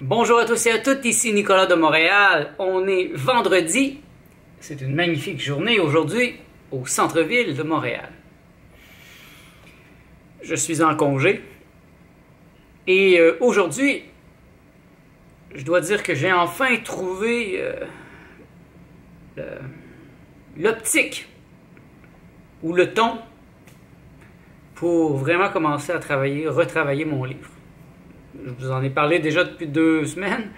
Bonjour à tous et à toutes, ici Nicolas de Montréal. On est vendredi. C'est une magnifique journée aujourd'hui au centre-ville de Montréal. Je suis en congé. Et aujourd'hui, je dois dire que j'ai enfin trouvé l'optique ou le ton pour vraiment commencer à retravailler mon livre. Je vous en ai parlé déjà depuis 2 semaines.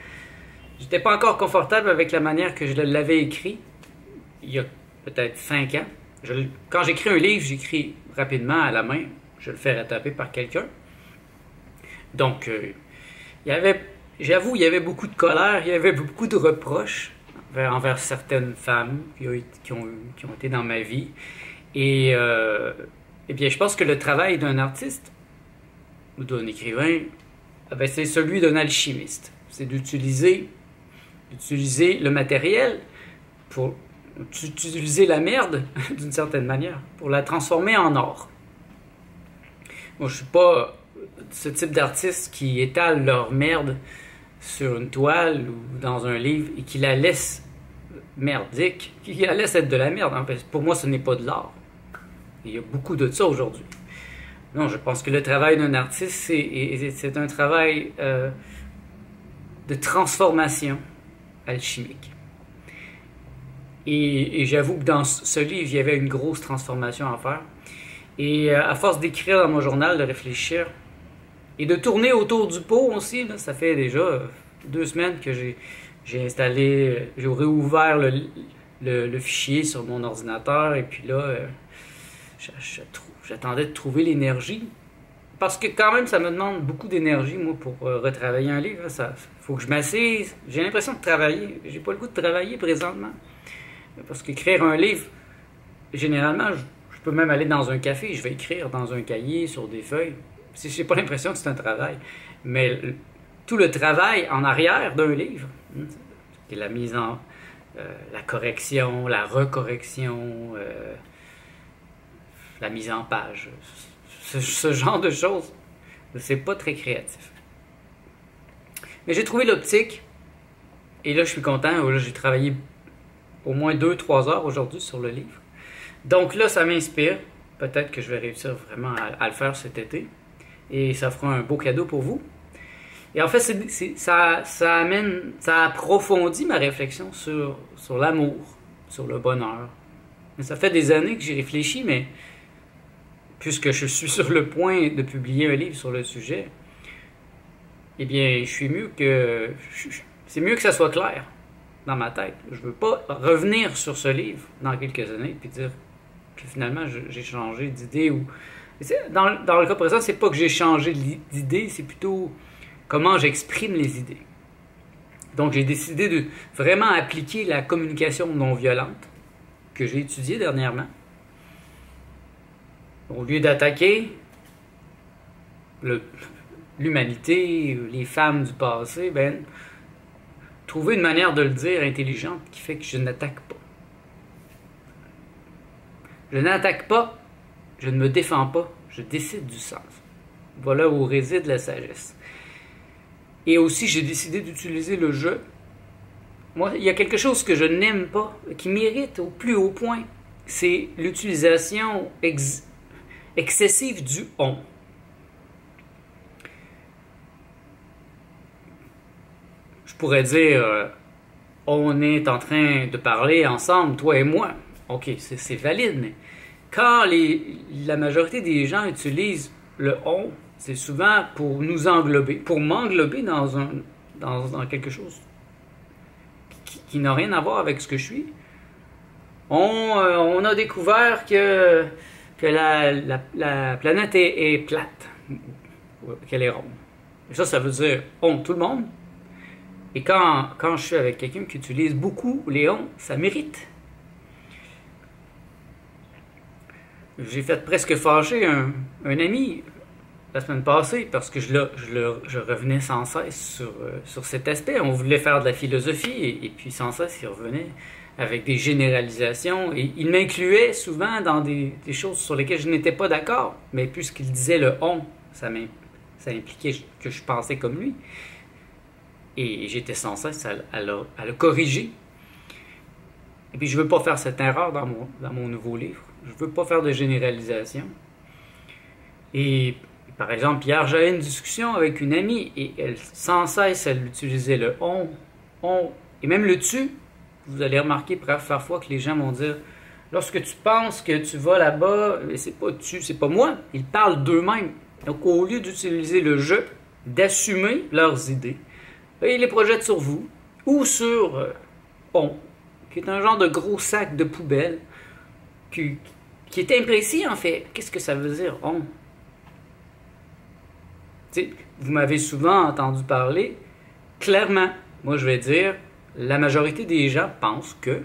J'étais pas encore confortable avec la manière que je l'avais écrit, il y a peut-être 5 ans. Quand j'écris un livre, j'écris rapidement à la main. Je le fais retaper par quelqu'un. Donc, j'avoue, il y avait beaucoup de colère, il y avait beaucoup de reproches envers certaines femmes qui ont été dans ma vie. Et bien, je pense que le travail d'un artiste ou d'un écrivain, c'est celui d'un alchimiste. C'est d'utiliser le matériel pour utiliser la merde, d'une certaine manière, pour la transformer en or. Moi, je suis pas ce type d'artiste qui étale leur merde sur une toile ou dans un livre et qui la laisse merdique, qui la laisse être de la merde. En fait, pour moi, ce n'est pas de l'art. Il y a beaucoup de ça aujourd'hui. Non, je pense que le travail d'un artiste, c'est un travail de transformation alchimique. Et j'avoue que dans ce livre, il y avait une grosse transformation à faire. Et à force d'écrire dans mon journal, de réfléchir, et de tourner autour du pot aussi, là, ça fait déjà 2 semaines que j'ai réouvert le fichier sur mon ordinateur, et puis là, j'attendais de trouver l'énergie. Parce que quand même, ça me demande beaucoup d'énergie, moi, pour retravailler un livre. Il faut que je m'assise. J'ai l'impression de travailler. J'ai pas le goût de travailler présentement. Parce qu'écrire un livre, généralement, je peux même aller dans un café, je vais écrire dans un cahier, sur des feuilles. J'ai pas l'impression que c'est un travail. Mais tout le travail en arrière d'un livre, c'est la mise en... la correction, la recorrection... la mise en page, ce genre de choses, c'est pas très créatif. Mais j'ai trouvé l'optique, et là je suis content, là j'ai travaillé au moins 2-3 heures aujourd'hui sur le livre. Donc là ça m'inspire, peut-être que je vais réussir vraiment à le faire cet été, et ça fera un beau cadeau pour vous. Et en fait, ça approfondit ma réflexion sur l'amour, sur le bonheur. Mais ça fait des années que j'y réfléchis, mais puisque je suis sur le point de publier un livre sur le sujet, eh bien, c'est mieux que ça soit clair dans ma tête. Je veux pas revenir sur ce livre dans quelques années puis dire que finalement j'ai changé d'idée ou dans le cas présent, c'est pas que j'ai changé d'idée, c'est plutôt comment j'exprime les idées. Donc, j'ai décidé de vraiment appliquer la communication non violente que j'ai étudiée dernièrement. Au lieu d'attaquer l'humanité, les femmes du passé, trouver une manière de le dire intelligente qui fait que je n'attaque pas. Je n'attaque pas, je ne me défends pas, je décide du sens. Voilà où réside la sagesse. Et aussi, j'ai décidé d'utiliser le jeu. Moi, il y a quelque chose que je n'aime pas, qui m'irrite au plus haut point. C'est l'utilisation excessive du « on ». Je pourrais dire on est en train de parler ensemble, toi et moi. Ok, c'est valide, mais quand la majorité des gens utilisent le « on », c'est souvent pour nous englober, pour m'englober dans quelque chose qui n'a rien à voir avec ce que je suis. On a découvert que la planète est plate, qu'elle est ronde. Et ça veut dire on, tout le monde. Et quand je suis avec quelqu'un qui utilise beaucoup les on, ça m'irrite. J'ai fait presque fâcher un ami la semaine passée parce que je revenais sans cesse sur cet aspect. On voulait faire de la philosophie et puis sans cesse il revenait avec des généralisations et il m'incluait souvent dans des choses sur lesquelles je n'étais pas d'accord, mais puisqu'il disait le on, ça impliquait que je pensais comme lui. Et j'étais sans cesse à le corriger. Et puis je ne veux pas faire cette erreur dans mon nouveau livre. Je ne veux pas faire de généralisation. Et par exemple, hier, j'avais une discussion avec une amie et elle, sans cesse, elle utilisait le on, et même le tu. Vous allez remarquer parfois que les gens vont dire, lorsque tu penses que tu vas là-bas, c'est pas tu, c'est pas moi. Ils parlent d'eux-mêmes. Donc au lieu d'utiliser le je, d'assumer leurs idées, ils les projettent sur vous ou sur on, qui est un genre de gros sac de poubelle qui est imprécis en fait. Qu'est-ce que ça veut dire on? T'sais, vous m'avez souvent entendu parler clairement. Moi, je vais dire, la majorité des gens pensent que...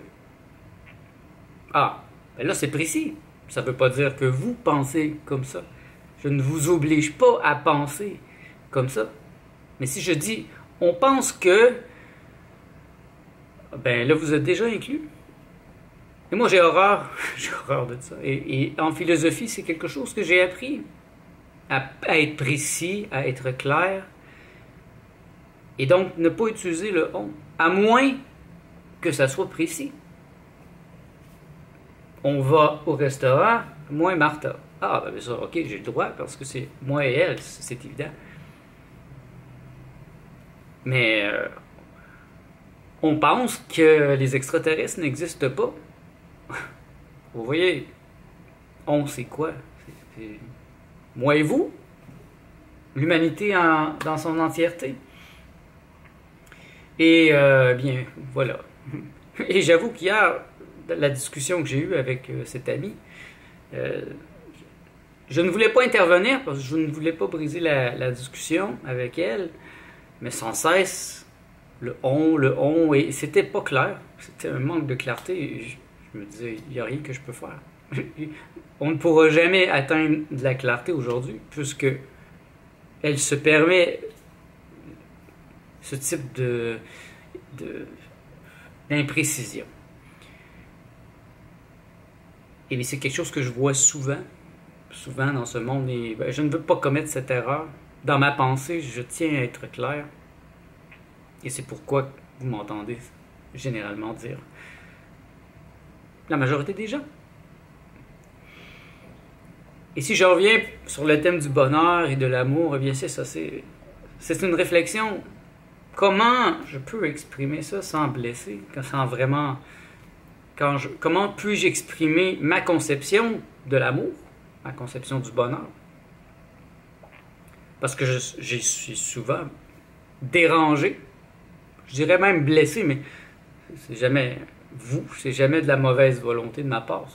Ah, ben là, c'est précis. Ça ne veut pas dire que vous pensez comme ça. Je ne vous oblige pas à penser comme ça. Mais si je dis, on pense que... Ben là, vous êtes déjà inclus. Et moi, j'ai horreur. J'ai horreur de ça. Et en philosophie, c'est quelque chose que j'ai appris. À être précis, à être clair, et donc ne pas utiliser le on, à moins que ça soit précis. On va au restaurant, moi et Martha. Ah, ben ça, ok, j'ai le droit, parce que c'est moi et elle, c'est évident. Mais on pense que les extraterrestres n'existent pas. Vous voyez, on, c'est quoi? C'est moi et vous, l'humanité dans son entièreté. Et bien, voilà. Et j'avoue qu'hier, la discussion que j'ai eue avec cette amie, je ne voulais pas intervenir parce que je ne voulais pas briser la discussion avec elle, mais sans cesse, le on, et c'était pas clair. C'était un manque de clarté. Et je me disais, il n'y a rien que je peux faire. On ne pourra jamais atteindre de la clarté aujourd'hui, puisque elle se permet ce type d'imprécision. Et c'est quelque chose que je vois souvent dans ce monde, et ben, je ne veux pas commettre cette erreur. Dans ma pensée, je tiens à être clair, et c'est pourquoi vous m'entendez généralement dire la majorité des gens. Et si je reviens sur le thème du bonheur et de l'amour, eh bien c'est ça, c'est une réflexion. Comment je peux exprimer ça sans blesser, sans vraiment... comment puis-je exprimer ma conception de l'amour, ma conception du bonheur? Parce que je suis souvent dérangé, je dirais même blessé, mais c'est jamais c'est jamais de la mauvaise volonté de ma part.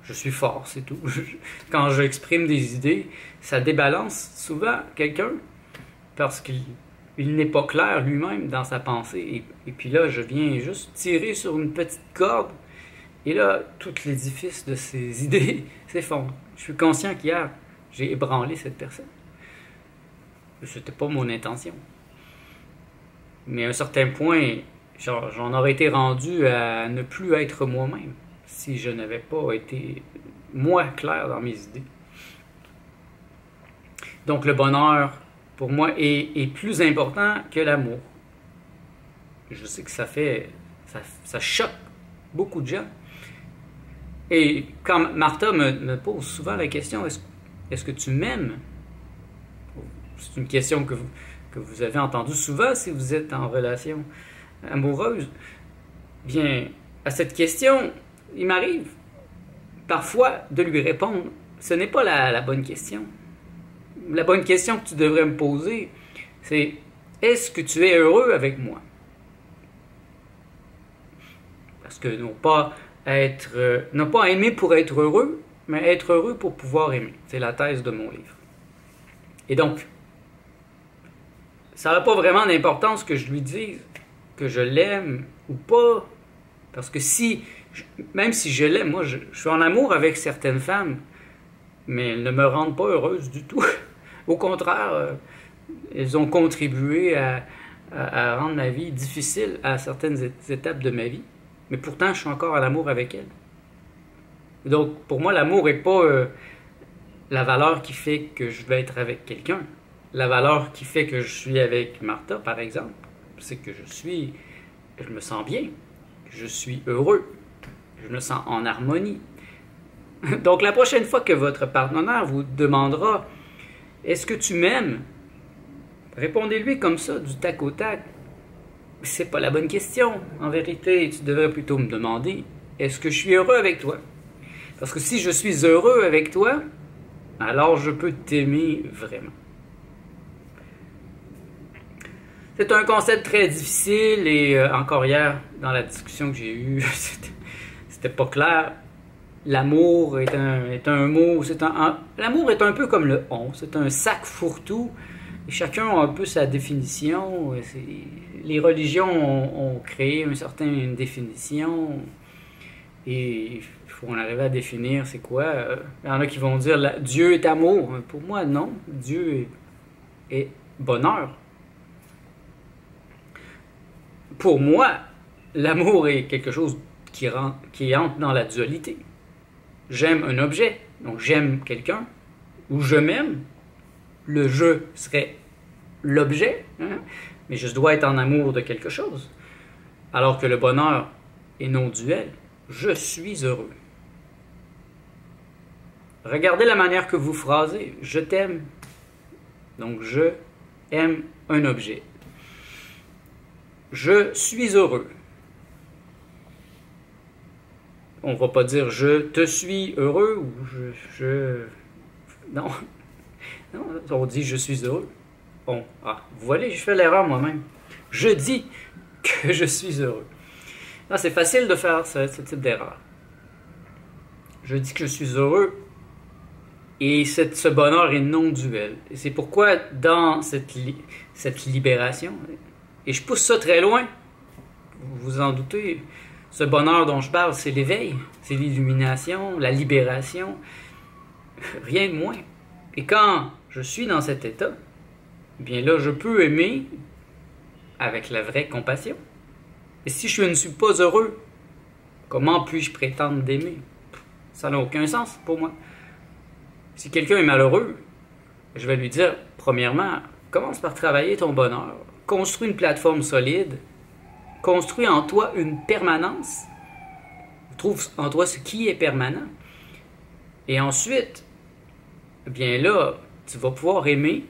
Je suis fort, c'est tout. Quand j'exprime des idées, ça débalance souvent quelqu'un parce qu'il n'est pas clair lui-même dans sa pensée. Et puis là, je viens juste tirer sur une petite corde et là, tout l'édifice de ses idées s'effondre. Je suis conscient qu'hier, j'ai ébranlé cette personne. C'était pas mon intention. Mais à un certain point, j'en aurais été rendu à ne plus être moi-même si je n'avais pas été, moi, clair dans mes idées. Donc le bonheur, pour moi, est plus important que l'amour. Je sais que ça choque beaucoup de gens. Et quand Martha me pose souvent la question, est-ce que tu m'aimes? C'est une question que vous avez entendue souvent si vous êtes en relation amoureuse. Bien, à cette question, il m'arrive parfois de lui répondre, ce n'est pas la bonne question. La bonne question que tu devrais me poser, c'est, est-ce que tu es heureux avec moi? Parce que non pas aimer pour être heureux, mais être heureux pour pouvoir aimer. C'est la thèse de mon livre. Et donc, ça n'a pas vraiment d'importance que je lui dise que je l'aime ou pas. Parce que même si je l'aime, moi je suis en amour avec certaines femmes, mais elles ne me rendent pas heureuse du tout. Au contraire, elles ont contribué à rendre ma vie difficile à certaines étapes de ma vie. Mais pourtant, je suis encore en amour avec elles. Donc, pour moi, l'amour n'est pas la valeur qui fait que je vais être avec quelqu'un. La valeur qui fait que je suis avec Martha, par exemple, c'est que je me sens bien, que je suis heureux, je me sens en harmonie. Donc la prochaine fois que votre partenaire vous demandera « Est-ce que tu m'aimes ?» Répondez-lui comme ça, du tac au tac. C'est pas la bonne question. En vérité, tu devrais plutôt me demander « Est-ce que je suis heureux avec toi ?» Parce que si je suis heureux avec toi, alors je peux t'aimer vraiment. C'est un concept très difficile et encore hier, dans la discussion que j'ai eue, c'était pas clair. L'amour est un mot, l'amour est un peu comme le on, c'est un sac fourre-tout. Et chacun a un peu sa définition. Les religions ont créé une définition et il faut en arriver à définir c'est quoi. Il y en a qui vont dire Dieu est amour. Pour moi, non. Dieu est bonheur. Pour moi, l'amour est quelque chose qui entre dans la dualité. J'aime un objet, donc j'aime quelqu'un, ou je m'aime. Le je serait l'objet, hein? Mais je dois être en amour de quelque chose. Alors que le bonheur est non duel. Je suis heureux. Regardez la manière que vous phrasez. Je t'aime. Donc je aime un objet. Je suis heureux. On ne va pas dire je te suis heureux ou Non. Non, on dit je suis heureux. Bon, vous voyez, je fais l'erreur moi-même. Je dis que je suis heureux. Non, c'est facile de faire ce type d'erreur. Je dis que je suis heureux et ce bonheur est non duel. Et c'est pourquoi dans cette libération, et je pousse ça très loin, vous vous en doutez, ce bonheur dont je parle, c'est l'éveil, c'est l'illumination, la libération, rien de moins. Et quand je suis dans cet état, eh bien là, je peux aimer avec la vraie compassion. Et si je ne suis pas heureux, comment puis-je prétendre d'aimer? Ça n'a aucun sens pour moi. Si quelqu'un est malheureux, je vais lui dire, premièrement, commence par travailler ton bonheur. Construis une plateforme solide. Construis en toi une permanence. Trouve en toi ce qui est permanent. Et ensuite, eh bien là, tu vas pouvoir aimer,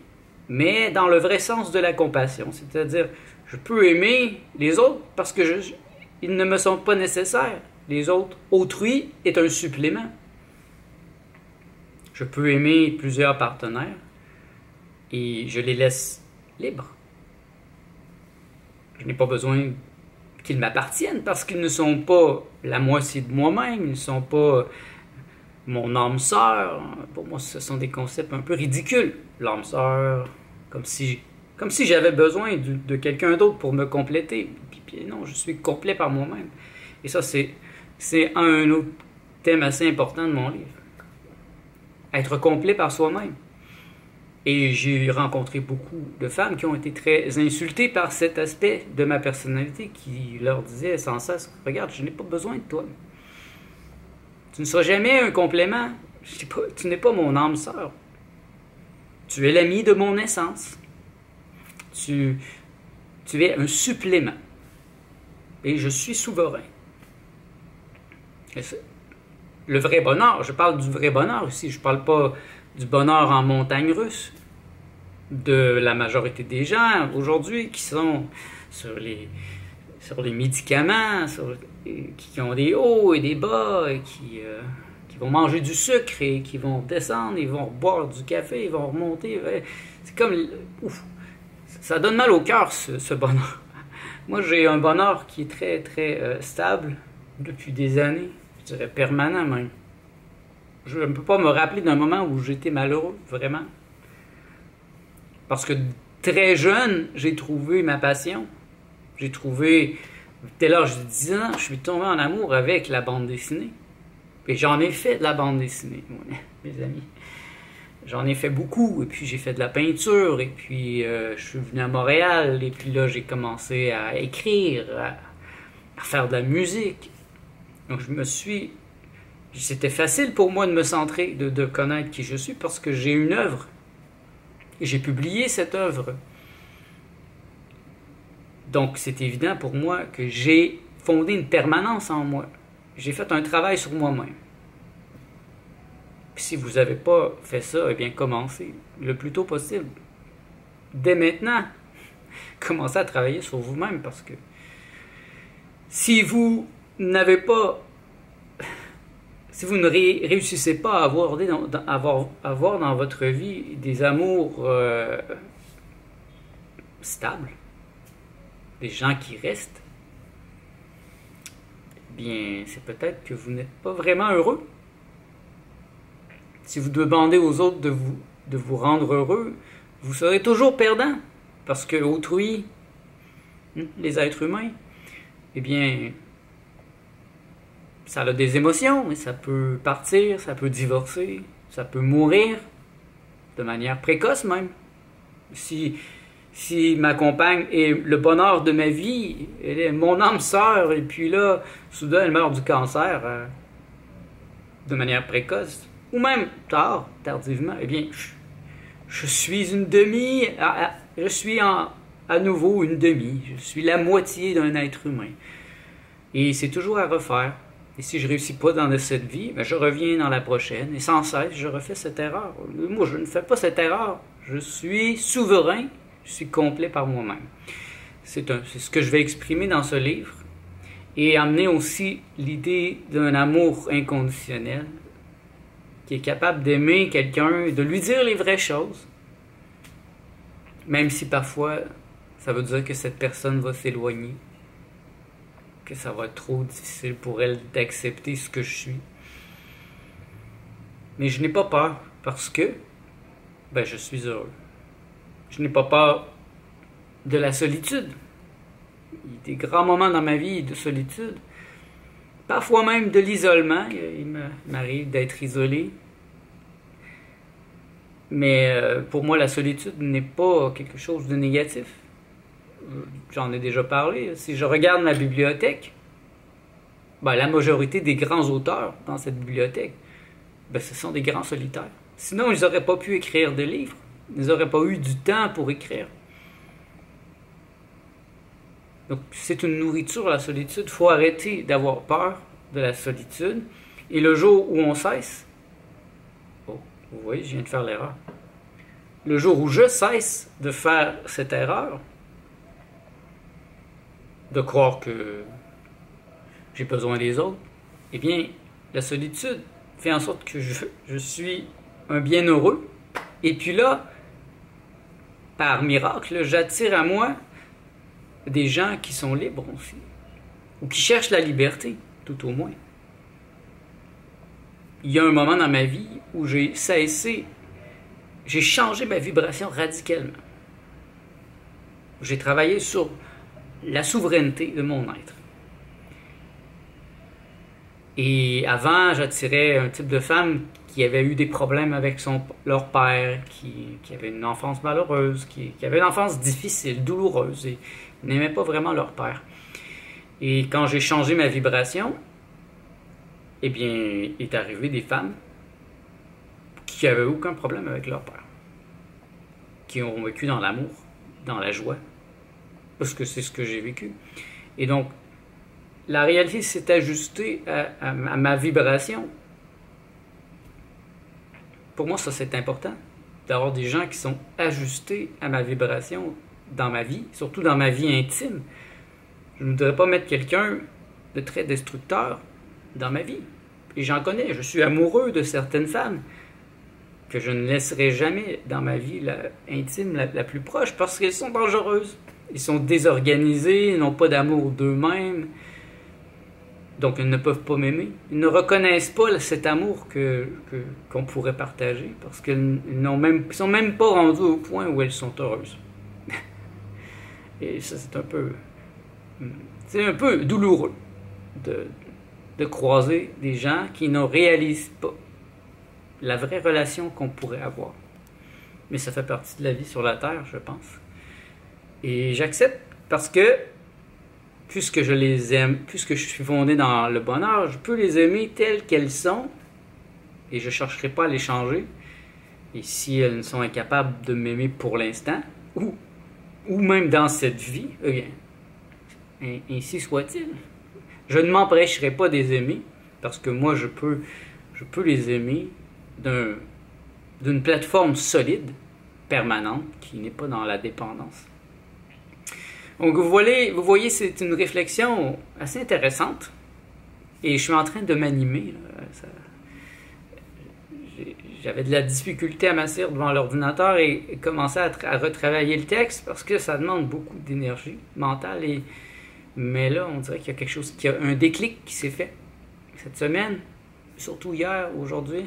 mais dans le vrai sens de la compassion. C'est-à-dire, je peux aimer les autres parce que ils ne me sont pas nécessaires. Les autres, autrui est un supplément. Je peux aimer plusieurs partenaires et je les laisse libres. Je n'ai pas besoin qu'ils m'appartiennent parce qu'ils ne sont pas la moitié de moi-même, ils ne sont pas mon âme sœur. Pour moi, ce sont des concepts un peu ridicules. L'âme sœur, comme si j'avais besoin de quelqu'un d'autre pour me compléter. Puis non, je suis complet par moi-même. Et ça, c'est un autre thème assez important de mon livre. Être complet par soi-même. Et j'ai rencontré beaucoup de femmes qui ont été très insultées par cet aspect de ma personnalité qui leur disait sans cesse, « Regarde, je n'ai pas besoin de toi. Tu ne seras jamais un complément. Tu n'es pas mon âme sœur. Tu es l'ami de mon essence. Tu es un supplément. Et je suis souverain. » Le vrai bonheur, je parle du vrai bonheur ici, je ne parle pas du bonheur en montagne russe de la majorité des gens aujourd'hui qui sont sur les médicaments, qui ont des hauts et des bas, et qui vont manger du sucre et qui vont descendre, ils vont boire du café, ils vont remonter. C'est comme... Ouf, ça donne mal au cœur ce bonheur. Moi j'ai un bonheur qui est très très stable depuis des années, je dirais permanent même. Je ne peux pas me rappeler d'un moment où j'étais malheureux, vraiment. Parce que très jeune, j'ai trouvé ma passion. J'ai trouvé, dès l'âge de 10 ans, je suis tombé en amour avec la bande dessinée. Et j'en ai fait de la bande dessinée, mes amis. J'en ai fait beaucoup, et puis j'ai fait de la peinture, et puis je suis venu à Montréal, et puis là j'ai commencé à écrire, à faire de la musique. Donc c'était facile pour moi de me centrer, de connaître qui je suis, parce que j'ai une œuvre. Et j'ai publié cette œuvre. Donc, c'est évident pour moi que j'ai fondé une permanence en moi. J'ai fait un travail sur moi-même. Puis si vous n'avez pas fait ça, eh bien, commencez le plus tôt possible. Dès maintenant, commencez à travailler sur vous-même parce que si vous n'avez pas, si vous ne réussissez pas à avoir dans votre vie des amours stables, des gens qui restent, eh bien, c'est peut-être que vous n'êtes pas vraiment heureux. Si vous demandez aux autres de vous rendre heureux, vous serez toujours perdant. Parce que autrui, les êtres humains, eh bien, ça a des émotions, et ça peut partir, ça peut divorcer, ça peut mourir, de manière précoce même. Si ma compagne est le bonheur de ma vie, elle est mon âme sœur, et puis là, soudain, elle meurt du cancer de manière précoce, ou même tardivement, eh bien, je suis une demi, je suis à nouveau une demi, je suis la moitié d'un être humain. Et c'est toujours à refaire. Et si je ne réussis pas dans cette vie, ben je reviens dans la prochaine, et sans cesse, je refais cette erreur. Moi, je ne fais pas cette erreur. Je suis souverain, je suis complet par moi-même. C'est ce que je vais exprimer dans ce livre, et amener aussi l'idée d'un amour inconditionnel, qui est capable d'aimer quelqu'un, de lui dire les vraies choses, même si parfois ça veut dire que cette personne va s'éloigner, que ça va être trop difficile pour elle d'accepter ce que je suis. Mais je n'ai pas peur parce que je suis heureux. Je n'ai pas peur de la solitude. Il y a des grands moments dans ma vie de solitude. Parfois même de l'isolement. Il m'arrive d'être isolé. Mais pour moi, la solitude n'est pas quelque chose de négatif. J'en ai déjà parlé. Si je regarde ma bibliothèque, la majorité des grands auteurs dans cette bibliothèque, ce sont des grands solitaires. Sinon, ils n'auraient pas pu écrire de livres. Ils n'auraient pas eu du temps pour écrire. Donc, c'est une nourriture, la solitude. Il faut arrêter d'avoir peur de la solitude. Et le jour où on cesse... Oh, vous voyez, je viens de faire l'erreur. Le jour où je cesse de faire cette erreur, de croire que j'ai besoin des autres, eh bien, la solitude fait en sorte que je suis un bienheureux. Et puis là, par miracle, j'attire à moi des gens qui sont libres aussi, ou qui cherchent la liberté, tout au moins. Il y a un moment dans ma vie où j'ai changé ma vibration radicalement. J'ai travaillé sur la souveraineté de mon être. Et avant, j'attirais un type de femme qui avait eu des problèmes avec leur père, qui avait une enfance malheureuse, qui avait une enfance difficile, douloureuse, et n'aimaient pas vraiment leur père. Et quand j'ai changé ma vibration, eh bien, est arrivé des femmes qui n'avaient aucun problème avec leur père, qui ont vécu dans l'amour, dans la joie, parce que c'est ce que j'ai vécu. Et donc, la réalité s'est ajustée à ma vibration. Pour moi, ça c'est important, d'avoir des gens qui sont ajustés à ma vibration dans ma vie, surtout dans ma vie intime. Je ne voudrais pas mettre quelqu'un de très destructeur dans ma vie. Et j'en connais, je suis amoureux de certaines femmes que je ne laisserai jamais dans ma vie intime la plus proche parce qu'elles sont dangereuses. Ils sont désorganisés, ils n'ont pas d'amour d'eux-mêmes. Donc, ils ne peuvent pas m'aimer. Ils ne reconnaissent pas cet amour qu'on pourrait partager parce qu'ils ne sont même pas rendus au point où elles sont heureuses. Et ça, c'est un peu douloureux de croiser des gens qui ne réalisent pas la vraie relation qu'on pourrait avoir. Mais ça fait partie de la vie sur la Terre, je pense. Et j'accepte parce que puisque je les aime, puisque je suis fondé dans le bonheur, je peux les aimer telles qu'elles sont et je ne chercherai pas à les changer. Et si elles ne sont incapables de m'aimer pour l'instant, ou même dans cette vie, eh bien, ainsi soit-il. Je ne m'empêcherai pas de les aimer, parce que moi, je peux les aimer d'une plateforme solide, permanente, qui n'est pas dans la dépendance. Donc, vous voyez, c'est une réflexion assez intéressante, et je suis en train de m'animer. J'avais de la difficulté à m'asseoir devant l'ordinateur et commencer à retravailler le texte parce que ça demande beaucoup d'énergie mentale. Mais là, on dirait qu'il y a quelque chose, qu'il y a un déclic qui s'est fait cette semaine, surtout hier, aujourd'hui.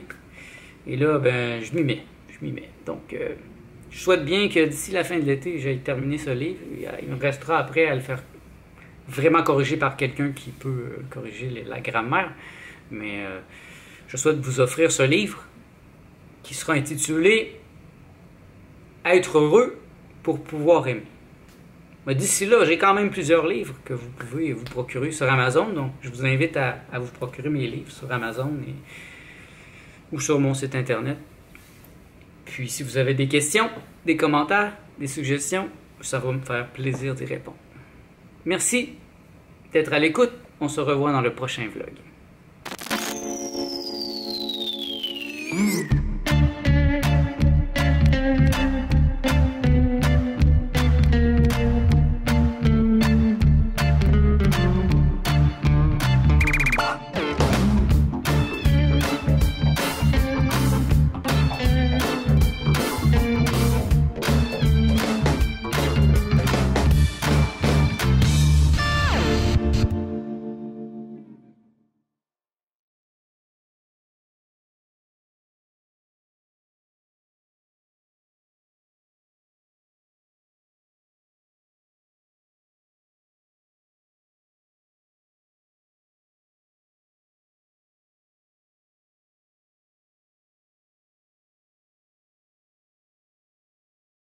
Et là, ben, je m'y mets. Donc, je souhaite bien que d'ici la fin de l'été, j'aille terminer ce livre. Il me restera après à le faire vraiment corriger par quelqu'un qui peut corriger la grammaire. Mais je souhaite vous offrir ce livre qui sera intitulé « Être heureux pour pouvoir aimer ». Mais d'ici là, j'ai quand même plusieurs livres que vous pouvez vous procurer sur Amazon. Donc, je vous invite à vous procurer mes livres sur Amazon ou sur mon site internet. Puis, si vous avez des questions, des commentaires, des suggestions, ça va me faire plaisir d'y répondre. Merci d'être à l'écoute. On se revoit dans le prochain vlog.